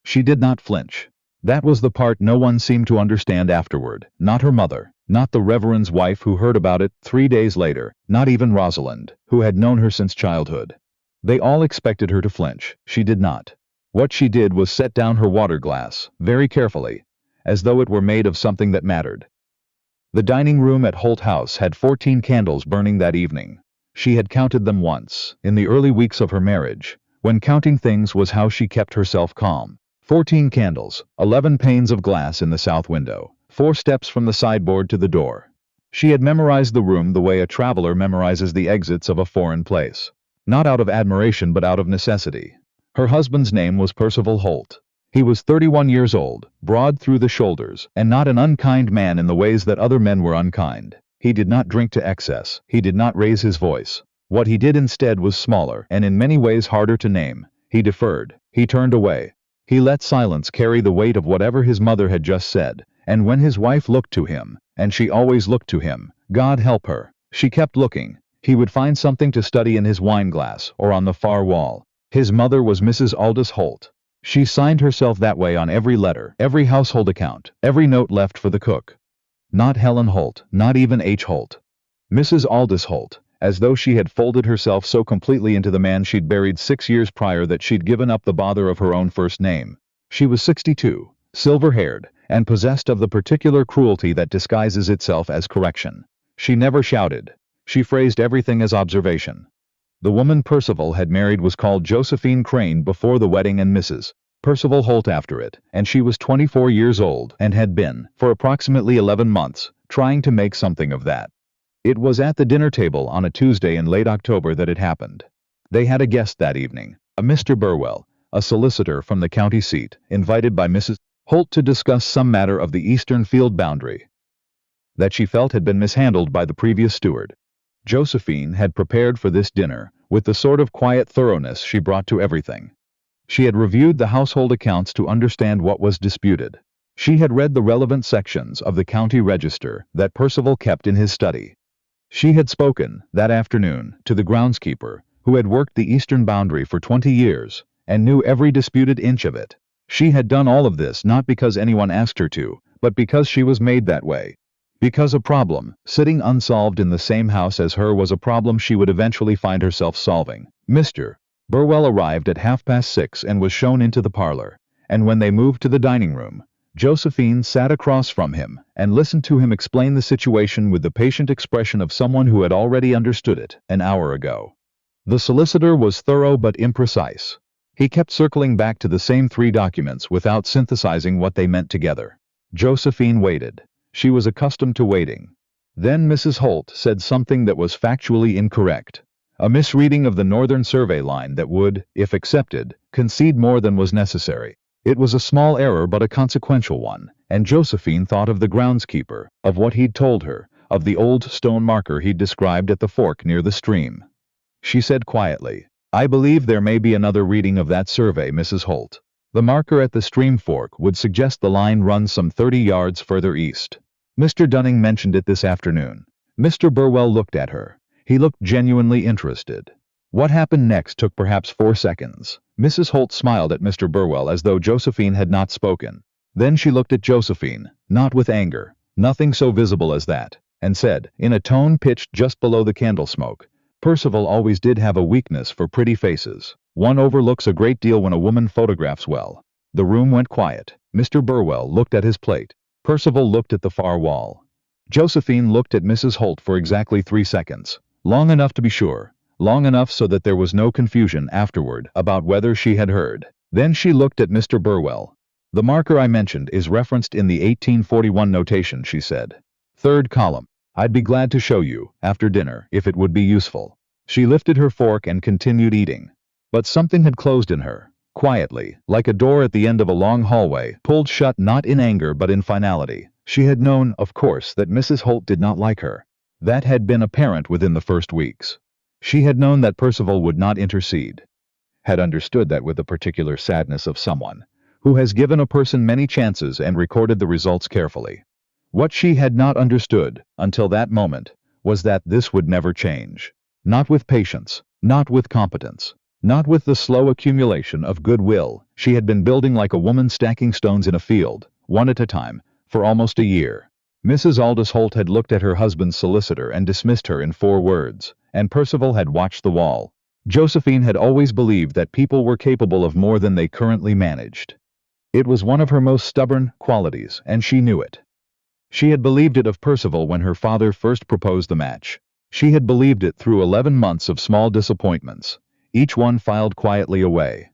She did not flinch. That was the part no one seemed to understand afterward. Not her mother, not the Reverend's wife who heard about it 3 days later, not even Rosalind, who had known her since childhood. They all expected her to flinch. She did not. What she did was set down her water glass, very carefully, as though it were made of something that mattered. The dining room at Holt House had 14 candles burning that evening. She had counted them once, in the early weeks of her marriage, when counting things was how she kept herself calm. 14 candles, 11 panes of glass in the south window, 4 steps from the sideboard to the door. She had memorized the room the way a traveler memorizes the exits of a foreign place. Not out of admiration but out of necessity. Her husband's name was Percival Holt. He was 31 years old, broad through the shoulders, and not an unkind man in the ways that other men were unkind. He did not drink to excess. He did not raise his voice. What he did instead was smaller and in many ways harder to name. He deferred. He turned away. He let silence carry the weight of whatever his mother had just said, and when his wife looked to him, and she always looked to him, God help her, she kept looking, he would find something to study in his wine glass or on the far wall. His mother was Mrs. Aldous Holt. She signed herself that way on every letter, every household account, every note left for the cook. Not Helen Holt, not even H. Holt. Mrs. Aldous Holt, as though she had folded herself so completely into the man she'd buried 6 years prior that she'd given up the bother of her own first name. She was 62, silver-haired, and possessed of the particular cruelty that disguises itself as correction. She never shouted. She phrased everything as observation. The woman Percival had married was called Josephine Crane before the wedding and Mrs. Percival Holt after it, and she was 24 years old and had been, for approximately 11 months, trying to make something of that. It was at the dinner table on a Tuesday in late October that it happened. They had a guest that evening, a Mr. Burwell, a solicitor from the county seat, invited by Mrs. Holt to discuss some matter of the eastern field boundary that she felt had been mishandled by the previous steward. Josephine had prepared for this dinner with the sort of quiet thoroughness she brought to everything. She had reviewed the household accounts to understand what was disputed. She had read the relevant sections of the county register that Percival kept in his study. She had spoken, that afternoon, to the groundskeeper, who had worked the eastern boundary for 20 years, and knew every disputed inch of it. She had done all of this not because anyone asked her to, but because she was made that way. Because a problem, sitting unsolved in the same house as her, was a problem she would eventually find herself solving. Mr. Burwell arrived at 6:30 and was shown into the parlor, and when they moved to the dining room, Josephine sat across from him and listened to him explain the situation with the patient expression of someone who had already understood it an hour ago. The solicitor was thorough but imprecise. He kept circling back to the same 3 documents without synthesizing what they meant together. Josephine waited. She was accustomed to waiting. Then Mrs. Holt said something that was factually incorrect. A misreading of the Northern Survey line that would, if accepted, concede more than was necessary. It was a small error but a consequential one, and Josephine thought of the groundskeeper, of what he'd told her, of the old stone marker he'd described at the fork near the stream. She said quietly, "I believe there may be another reading of that survey, Mrs. Holt. The marker at the stream fork would suggest the line runs some 30 yards further east. Mr. Dunning mentioned it this afternoon." Mr. Burwell looked at her. He looked genuinely interested. What happened next took perhaps 4 seconds. Mrs. Holt smiled at Mr. Burwell as though Josephine had not spoken. Then she looked at Josephine, not with anger, nothing so visible as that, and said, in a tone pitched just below the candle smoke, "Percival always did have a weakness for pretty faces. One overlooks a great deal when a woman photographs well." The room went quiet. Mr. Burwell looked at his plate. Percival looked at the far wall. Josephine looked at Mrs. Holt for exactly 3 seconds. Long enough to be sure. Long enough so that there was no confusion afterward about whether she had heard. Then she looked at Mr. Burwell. "The marker I mentioned is referenced in the 1841 notation," she said. "Third column. I'd be glad to show you, after dinner, if it would be useful." She lifted her fork and continued eating. But something had closed in her, quietly, like a door at the end of a long hallway, pulled shut not in anger but in finality. She had known, of course, that Mrs. Holt did not like her. That had been apparent within the first weeks. She had known that Percival would not intercede. Had understood that with the particular sadness of someone who has given a person many chances and recorded the results carefully. What she had not understood, until that moment, was that this would never change. Not with patience, not with competence, Not with the slow accumulation of goodwill she had been building like a woman stacking stones in a field, one at a time, for almost a year. Mrs. Aldous Holt had looked at her husband's solicitor and dismissed her in 4 words, and Percival had watched the wall. Josephine had always believed that people were capable of more than they currently managed. It was one of her most stubborn qualities, and she knew it. She had believed it of Percival when her father first proposed the match. She had believed it through 11 months of small disappointments, each one filed quietly away.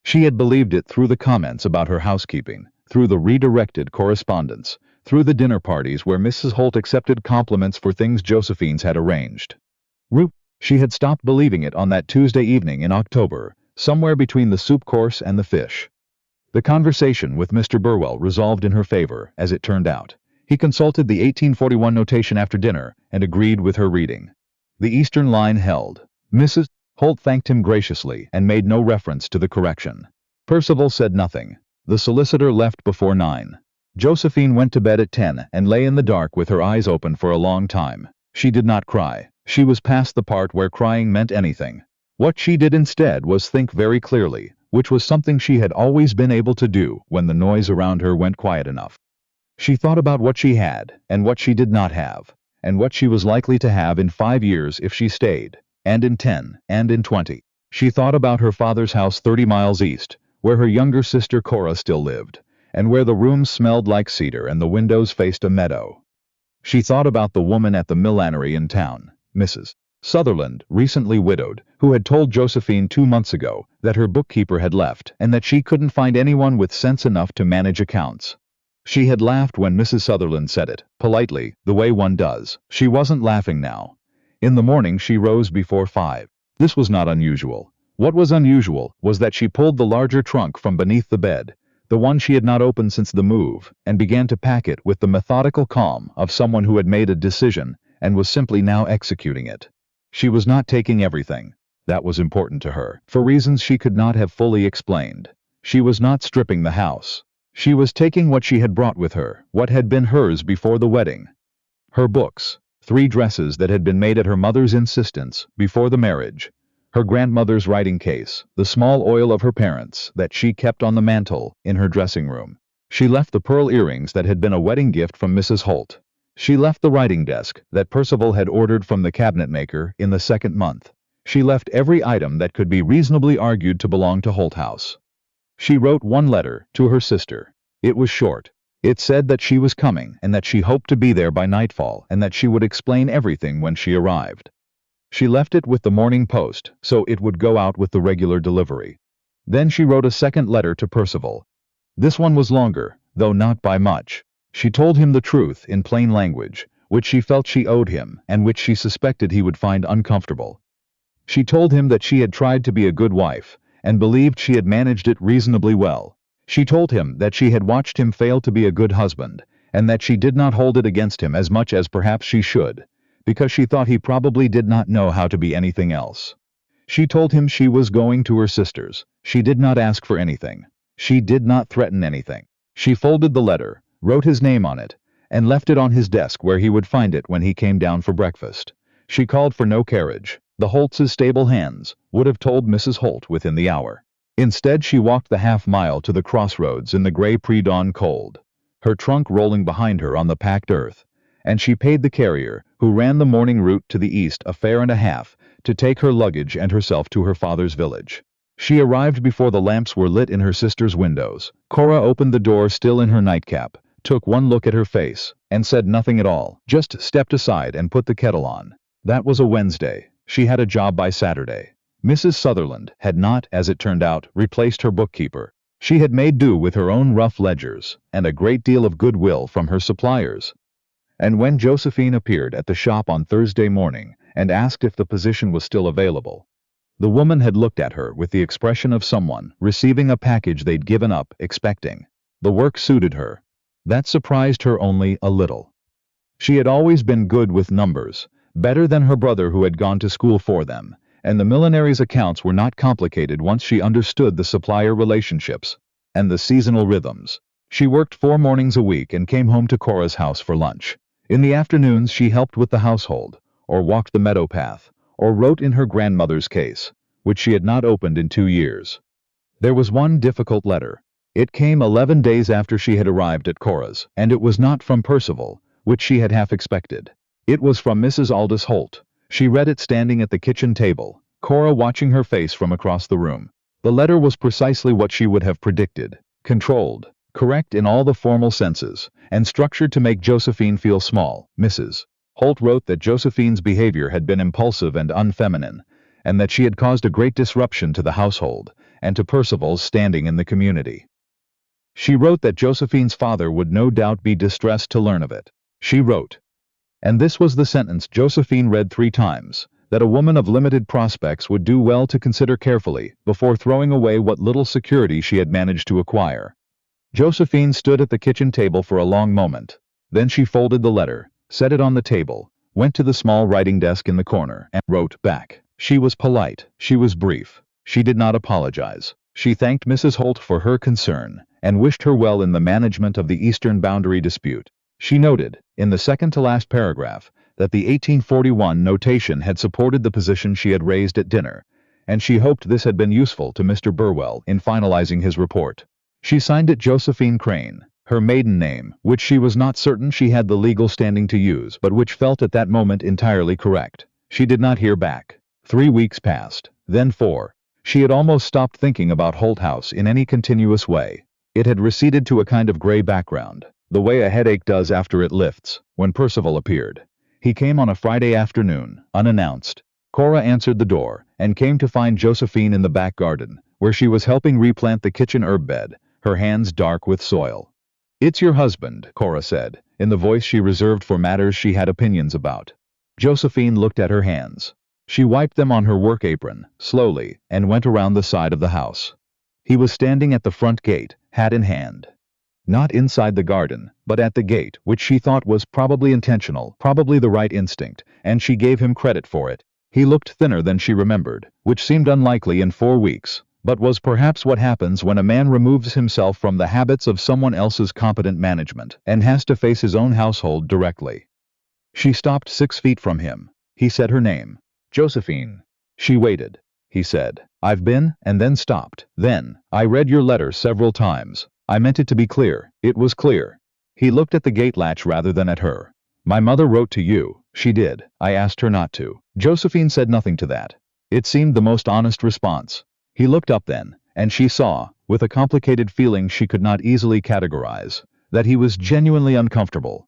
She had believed it through the comments about her housekeeping, through the redirected correspondence, through the dinner parties where Mrs. Holt accepted compliments for things Josephine's had arranged. She had stopped believing it on that Tuesday evening in October, somewhere between the soup course and the fish. The conversation with Mr. Burwell resolved in her favor, as it turned out. He consulted the 1841 notation after dinner and agreed with her reading. The Eastern line held. Mrs. Holt thanked him graciously and made no reference to the correction. Percival said nothing. The solicitor left before 9. Josephine went to bed at 10 and lay in the dark with her eyes open for a long time. She did not cry. She was past the part where crying meant anything. What she did instead was think very clearly, which was something she had always been able to do when the noise around her went quiet enough. She thought about what she had, and what she did not have, and what she was likely to have in 5 years if she stayed, and in 10, and in 20. She thought about her father's house 30 miles east, where her younger sister Cora still lived, and where the rooms smelled like cedar and the windows faced a meadow. She thought about the woman at the millinery in town, Mrs. Sutherland, recently widowed, who had told Josephine 2 months ago that her bookkeeper had left and that she couldn't find anyone with sense enough to manage accounts. She had laughed when Mrs. Sutherland said it, politely, the way one does. She wasn't laughing now. In the morning she rose before 5. This was not unusual. What was unusual was that she pulled the larger trunk from beneath the bed, the one she had not opened since the move, and began to pack it with the methodical calm of someone who had made a decision and was simply now executing it. She was not taking everything. That was important to her, for reasons she could not have fully explained. She was not stripping the house. She was taking what she had brought with her, what had been hers before the wedding. Her books, 3 dresses that had been made at her mother's insistence before the marriage, her grandmother's writing case, the small oil of her parents that she kept on the mantel in her dressing room. She left the pearl earrings that had been a wedding gift from Mrs. Holt. She left the writing desk that Percival had ordered from the cabinet maker in the 2nd month. She left every item that could be reasonably argued to belong to Holt House. She wrote 1 letter to her sister. It was short. It said that she was coming and that she hoped to be there by nightfall and that she would explain everything when she arrived. She left it with the morning post so it would go out with the regular delivery. Then she wrote a 2nd letter to Percival. This one was longer, though not by much. She told him the truth in plain language, which she felt she owed him and which she suspected he would find uncomfortable. She told him that she had tried to be a good wife and believed she had managed it reasonably well. She told him that she had watched him fail to be a good husband and that she did not hold it against him as much as perhaps she should, because she thought he probably did not know how to be anything else. She told him she was going to her sister's. She did not ask for anything. She did not threaten anything. She folded the letter, wrote his name on it, and left it on his desk where he would find it when he came down for breakfast. She called for no carriage. The Holtses' stable hands would have told Mrs. Holt within the hour. Instead, she walked the half-mile to the crossroads in the gray pre-dawn cold, her trunk rolling behind her on the packed earth, and she paid the carrier, who ran the morning route to the east, a fare and a half, to take her luggage and herself to her father's village. She arrived before the lamps were lit in her sister's windows. Cora opened the door still in her nightcap, took 1 look at her face, and said nothing at all, just stepped aside and put the kettle on. That was a Wednesday. She had a job by Saturday. Mrs. Sutherland had not, as it turned out, replaced her bookkeeper. She had made do with her own rough ledgers and a great deal of goodwill from her suppliers. And when Josephine appeared at the shop on Thursday morning and asked if the position was still available, the woman had looked at her with the expression of someone receiving a package they'd given up expecting. The work suited her. That surprised her only a little. She had always been good with numbers, better than her brother who had gone to school for them, and the millinery's accounts were not complicated once she understood the supplier relationships and the seasonal rhythms. She worked 4 mornings a week and came home to Cora's house for lunch. In the afternoons she helped with the household, or walked the meadow path, or wrote in her grandmother's case, which she had not opened in 2 years. There was one difficult letter. It came 11 days after she had arrived at Cora's, and it was not from Percival, which she had half expected. It was from Mrs. Aldous Holt. She read it standing at the kitchen table, Cora watching her face from across the room. The letter was precisely what she would have predicted: controlled, correct in all the formal senses, and structured to make Josephine feel small. Mrs. Holt wrote that Josephine's behavior had been impulsive and unfeminine, and that she had caused a great disruption to the household and to Percival's standing in the community. She wrote that Josephine's father would no doubt be distressed to learn of it. She wrote, and this was the sentence Josephine read 3 times, that a woman of limited prospects would do well to consider carefully before throwing away what little security she had managed to acquire. Josephine stood at the kitchen table for a long moment. Then she folded the letter, set it on the table, went to the small writing desk in the corner, and wrote back. She was polite, she was brief, she did not apologize. She thanked Mrs. Holt for her concern, and wished her well in the management of the eastern boundary dispute. She noted, in the second-to-last paragraph, that the 1841 notation had supported the position she had raised at dinner, and she hoped this had been useful to Mr. Burwell in finalizing his report. She signed it Josephine Crane, her maiden name, which she was not certain she had the legal standing to use, but which felt at that moment entirely correct. She did not hear back. 3 weeks passed, then 4. She had almost stopped thinking about Holt House in any continuous way. It had receded to a kind of gray background, the way a headache does after it lifts, when Percival appeared. He came on a Friday afternoon, unannounced. Cora answered the door, and came to find Josephine in the back garden, where she was helping replant the kitchen herb bed, her hands dark with soil. "It's your husband," Cora said, in the voice she reserved for matters she had opinions about. Josephine looked at her hands. She wiped them on her work apron, slowly, and went around the side of the house. He was standing at the front gate, hat in hand. Not inside the garden, but at the gate, which she thought was probably intentional, probably the right instinct, and she gave him credit for it. He looked thinner than she remembered, which seemed unlikely in 4 weeks, but was perhaps what happens when a man removes himself from the habits of someone else's competent management, and has to face his own household directly. She stopped 6 feet from him. He said her name. "Josephine." She waited. He said, "I've been," and then stopped. Then, "I read your letter several times. I meant it to be clear." It was clear. He looked at the gate latch rather than at her. "My mother wrote to you." "She did. I asked her not to." Josephine said nothing to that. It seemed the most honest response. He looked up then, and she saw, with a complicated feeling she could not easily categorize, that he was genuinely uncomfortable.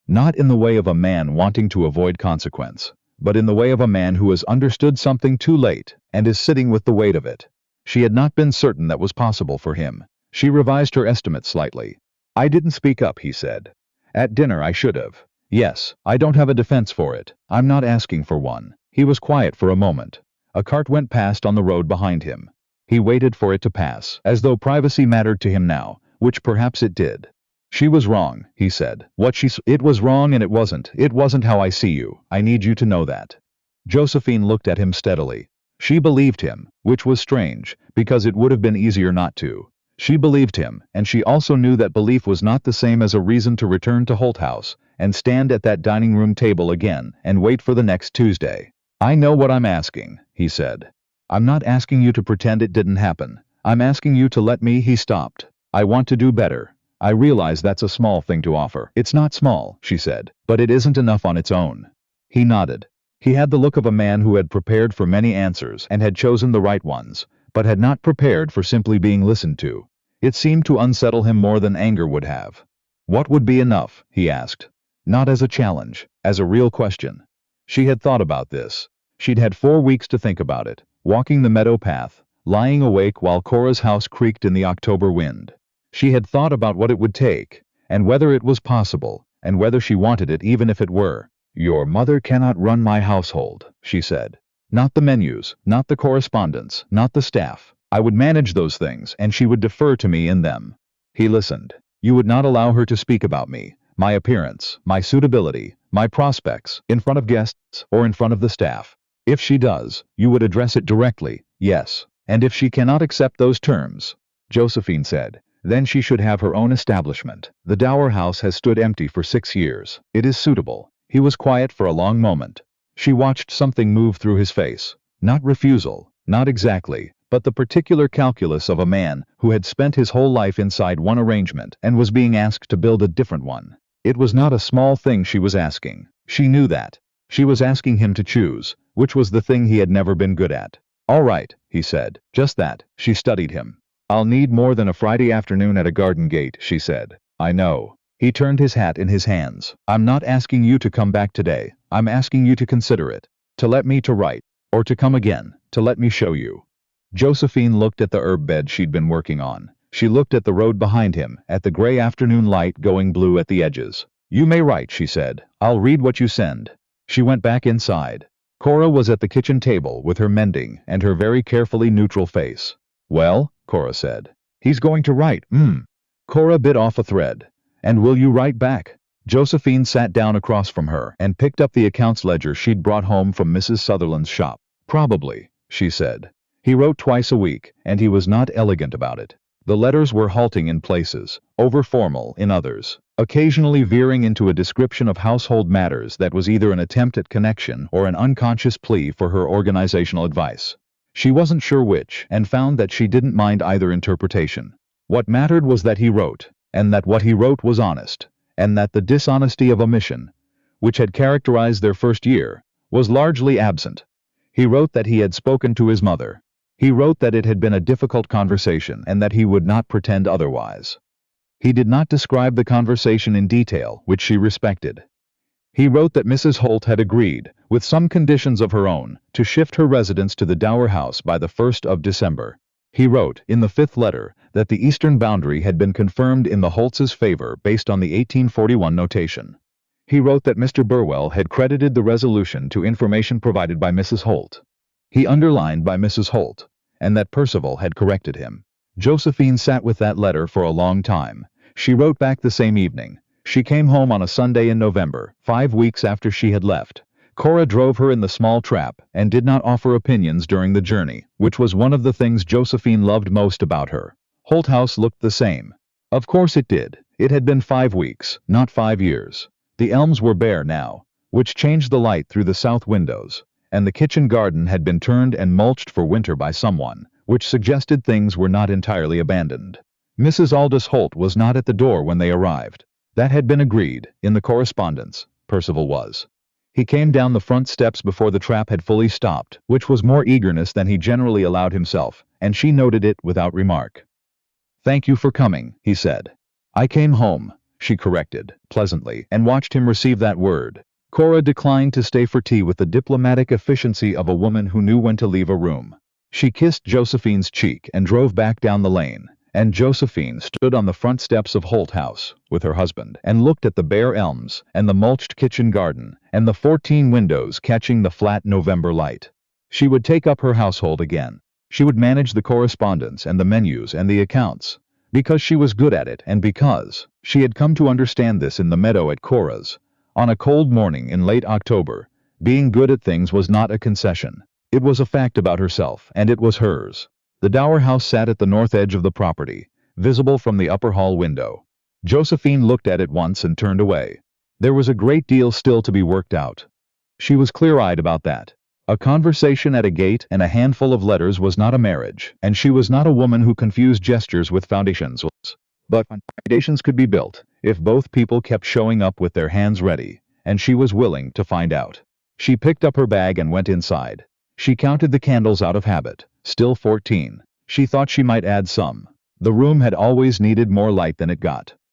Not in the way of a man wanting to avoid consequence, but in the way of a man who has understood something too late, and is sitting with the weight of it. She had not been certain that was possible for him. She revised her estimate slightly. "I didn't speak up," he said. "At dinner I should have. Yes, I don't have a defense for it. I'm not asking for one." He was quiet for a moment. A cart went past on the road behind him. He waited for it to pass, as though privacy mattered to him now, which perhaps it did. "She was wrong," he said. "It was wrong, and it wasn't how I see you. I need you to know that." Josephine looked at him steadily. She believed him, which was strange, because it would have been easier not to. She believed him, and she also knew that belief was not the same as a reason to return to Holt House, and stand at that dining room table again, and wait for the next Tuesday. "I know what I'm asking," he said. "I'm not asking you to pretend it didn't happen. I'm asking you to let me." He stopped. "I want to do better. I realize that's a small thing to offer." "It's not small," she said, "but it isn't enough on its own." He nodded. He had the look of a man who had prepared for many answers and had chosen the right ones, but had not prepared for simply being listened to. It seemed to unsettle him more than anger would have. "What would be enough?" he asked. Not as a challenge, as a real question. She had thought about this. She'd had 4 weeks to think about it, walking the meadow path, lying awake while Cora's house creaked in the October wind. She had thought about what it would take, and whether it was possible, and whether she wanted it even if it were. "Your mother cannot run my household," she said. "Not the menus, not the correspondence, not the staff. I would manage those things, and she would defer to me in them." He listened. "You would not allow her to speak about me, my appearance, my suitability, my prospects, in front of guests, or in front of the staff. If she does, you would address it directly." "Yes. And if she cannot accept those terms," Josephine said, "then she should have her own establishment. The Dower House has stood empty for 6 years. It is suitable." He was quiet for a long moment. She watched something move through his face. Not refusal, Not exactly, but the particular calculus of a man who had spent his whole life inside one arrangement and was being asked to build a different one. It was not a small thing she was asking. She knew that. She was asking him to choose, which was the thing he had never been good at. All right, he said. Just that. She studied him. I'll need more than a Friday afternoon at a garden gate, she said. I know. He turned his hat in his hands. I'm not asking you to come back today. I'm asking you to consider it. To let me to write. Or to come again. To let me show you. Josephine looked at the herb bed she'd been working on. She looked at the road behind him, at the gray afternoon light going blue at the edges. You may write, she said. I'll read what you send. She went back inside. Cora was at the kitchen table with her mending and her very carefully neutral face. Well, Cora said. He's going to write, Cora bit off a thread. And will you write back? Josephine sat down across from her and picked up the accounts ledger she'd brought home from Mrs. Sutherland's shop. Probably, she said. He wrote twice a week, and he was not elegant about it. The letters were halting in places, over-formal in others, occasionally veering into a description of household matters that was either an attempt at connection or an unconscious plea for her organizational advice. She wasn't sure which, and found that she didn't mind either interpretation. What mattered was that he wrote, and that what he wrote was honest, and that the dishonesty of omission, which had characterized their first year, was largely absent. He wrote that he had spoken to his mother. He wrote that it had been a difficult conversation and that he would not pretend otherwise. He did not describe the conversation in detail, which she respected. He wrote that Mrs. Holt had agreed, with some conditions of her own, to shift her residence to the Dower House by the 1st of December. He wrote, in the 5th letter, that the eastern boundary had been confirmed in the Holts' favor based on the 1841 notation. He wrote that Mr. Burwell had credited the resolution to information provided by Mrs. Holt. He underlined by Mrs. Holt, and that Percival had corrected him. Josephine sat with that letter for a long time. She wrote back the same evening. She came home on a Sunday in November, 5 weeks after she had left. Cora drove her in the small trap and did not offer opinions during the journey, which was one of the things Josephine loved most about her. Holt House looked the same. Of course it did. It had been 5 weeks, not 5 years. The elms were bare now, which changed the light through the south windows, and the kitchen garden had been turned and mulched for winter by someone, which suggested things were not entirely abandoned. Mrs. Aldous Holt was not at the door when they arrived. That had been agreed, in the correspondence. Percival was. He came down the front steps before the trap had fully stopped, which was more eagerness than he generally allowed himself, and she noted it without remark. Thank you for coming, he said. I came home, she corrected, pleasantly, and watched him receive that word. Cora declined to stay for tea with the diplomatic efficiency of a woman who knew when to leave a room. She kissed Josephine's cheek and drove back down the lane, and Josephine stood on the front steps of Holt House, with her husband, and looked at the bare elms, and the mulched kitchen garden, and the 14 windows catching the flat November light. She would take up her household again. She would manage the correspondence and the menus and the accounts, because she was good at it and because she had come to understand this in the meadow at Cora's. On a cold morning in late October, being good at things was not a concession. It was a fact about herself, and it was hers. The Dower House sat at the north edge of the property, visible from the upper hall window. Josephine looked at it once and turned away. There was a great deal still to be worked out. She was clear-eyed about that. A conversation at a gate and a handful of letters was not a marriage, and she was not a woman who confused gestures with foundations. But foundations could be built, if both people kept showing up with their hands ready, and she was willing to find out. She picked up her bag and went inside. She counted the candles out of habit, still 14. She thought she might add some. The room had always needed more light than it got.